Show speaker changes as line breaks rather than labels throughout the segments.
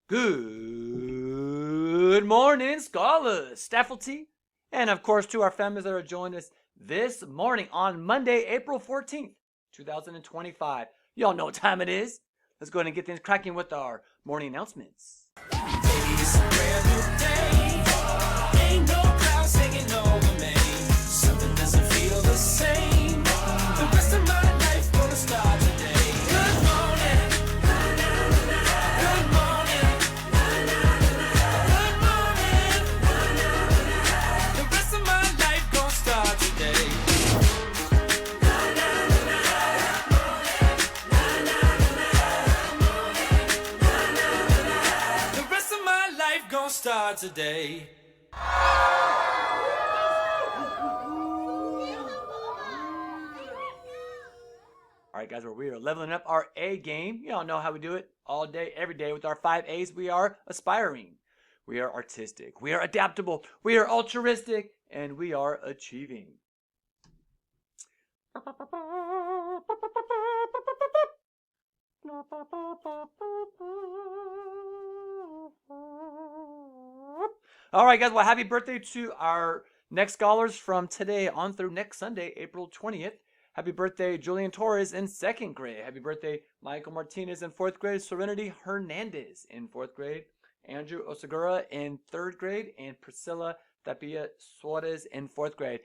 Good morning, scholars, faculty, and of course to our families that are joining us this morning on Monday, April 14th, 2025. Y'all know what time it is. Let's go ahead and get things cracking with our morning announcements.
It's a brand new day. Ain't no clouds hanging over me. Something doesn't feel the same. The rest of my life gonna start today. Good morning. Good morning. Good morning. The rest of my life gonna start today. The rest of my life gonna start today.
All right, guys, we are leveling up our A game. You all know how we do it all day, every day with our 5 A's. We are aspiring. We are artistic. We are adaptable. We are altruistic. And we are achieving. All right, guys. Well, happy birthday to our next scholars from today on through next Sunday, April 20th. Happy birthday, Julian Torres in 2nd grade. Happy birthday, Michael Martinez in 4th grade. Serenity Hernandez in 4th grade. Andrew Osagura in 3rd grade. And Priscilla Tapia Suarez in 4th grade.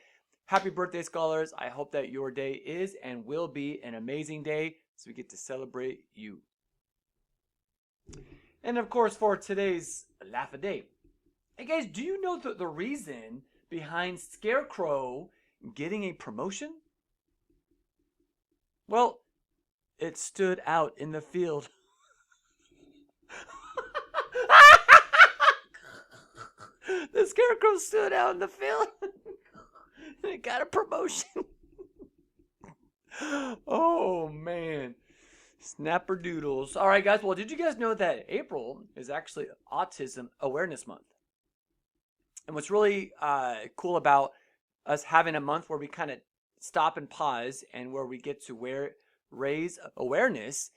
Happy birthday, scholars. I hope that your day is and will be an amazing day so we get to celebrate you. And of course, for today's laugh a day. Hey guys, do you know the reason behind Scarecrow getting a promotion? Well, it stood out in the field. The Scarecrow stood out in the field. And it got a promotion. Oh, man. Snapperdoodles. All right, guys. Well, did you guys know that April is actually Autism Awareness Month? And what's really cool about us having a month where we kind of stop and pause and where we get to raise awareness,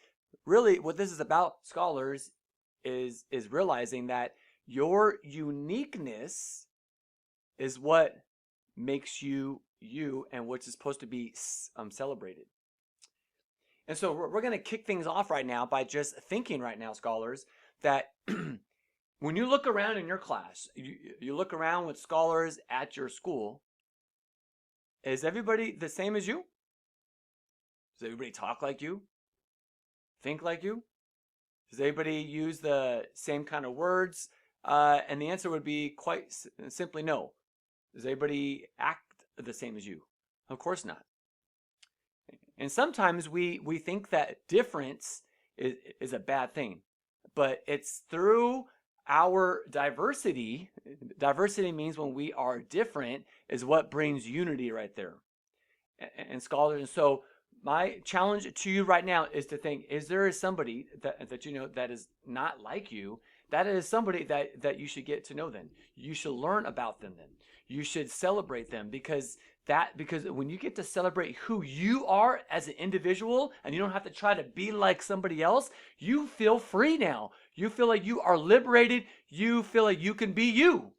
really what this is about, scholars, is realizing that your uniqueness is what makes you you and what's supposed to be celebrated. And so we're going to kick things off right now by just thinking right now, scholars, that when you look around in your class, you look around with scholars at your school, is everybody the same as you? Does everybody talk like you? Think like you? Does everybody use the same kind of words? And the answer would be quite simply no. Does everybody act the same as you? Of course not. And sometimes we think that difference is a bad thing, but it's through our diversity. Diversity means when we are different is what brings unity right there. And scholars, and so my challenge to you right now is to think, is there somebody that you know that is not like you? That is somebody that you should get to know then. You should learn about them then. You should celebrate them because when you get to celebrate who you are as an individual and you don't have to try to be like somebody else, you feel free now. You feel like you are liberated. You feel like you can be you,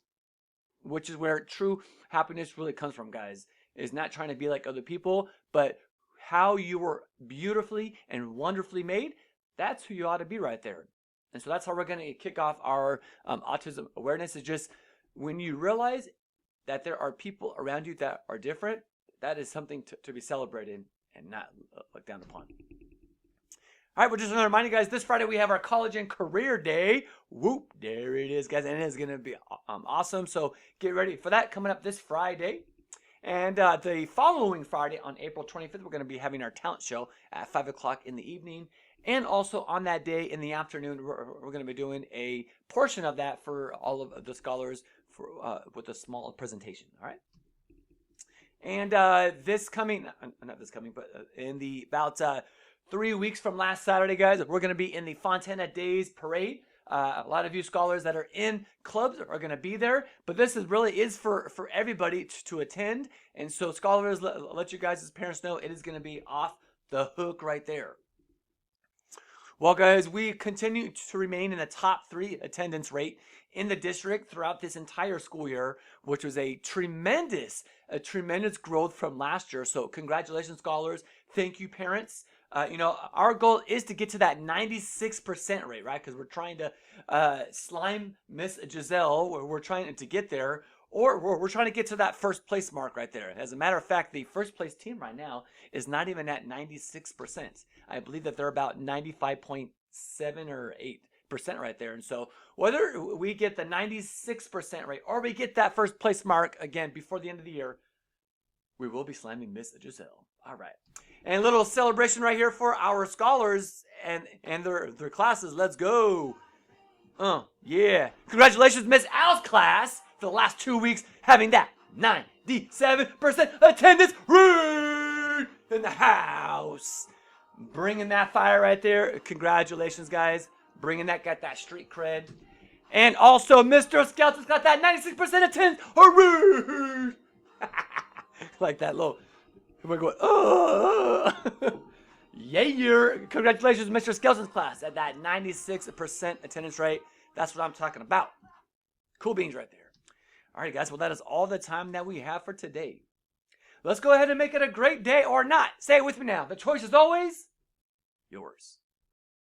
which is where true happiness really comes from, guys, is not trying to be like other people, but how you were beautifully and wonderfully made. That's who you ought to be right there. And so that's how we're going to kick off our autism awareness, is just when you realize that there are people around you that are different, that is something to be celebrated and not looked down upon. All right, well, just want to remind you guys, this Friday we have our College and Career Day. Whoop, there it is, guys, and it is going to be awesome. So get ready for that coming up this Friday. And the following Friday on April 25th, we're going to be having our talent show at 5 o'clock in the evening. And also on that day in the afternoon, we're going to be doing a portion of that for all of the scholars with a small presentation. All right. And not this coming, but in about 3 weeks from last Saturday, guys, we're going to be in the Fontana Days Parade. A lot of you scholars that are in clubs are going to be there, but this is for everybody to attend. And so scholars, let you guys as parents know it is going to be off the hook right there. Well, guys, we continue to remain in the top 3 attendance rate in the district throughout this entire school year, which was a tremendous growth from last year. So congratulations, scholars. Thank you, parents. Our goal is to get to that 96% rate, right? Because we're trying to slime Miss Giselle, or we're trying to get there, or we're trying to get to that first place mark right there. As a matter of fact, the first place team right now is not even at 96%. I believe that they're about 95.7 or 8% right there. And so whether we get the 96% rate or we get that first place mark again before the end of the year, we will be slamming Miss Giselle. All right. And a little celebration right here for our scholars and their classes. Let's go. Yeah. Congratulations, Miss Al's class, for the last 2 weeks having that 97% attendance rate in the house. Bringing that fire right there. Congratulations, guys. Got that street cred. And also, Mr. Skelton's got that 96% attendance rate. Like that little... We're going, yeah. Congratulations, Mr. Skelson's class at that 96% attendance rate. That's what I'm talking about. Cool beans right there. All right, guys. Well, that is all the time that we have for today. Let's go ahead and make it a great day or not. Say it with me now. The choice is always yours.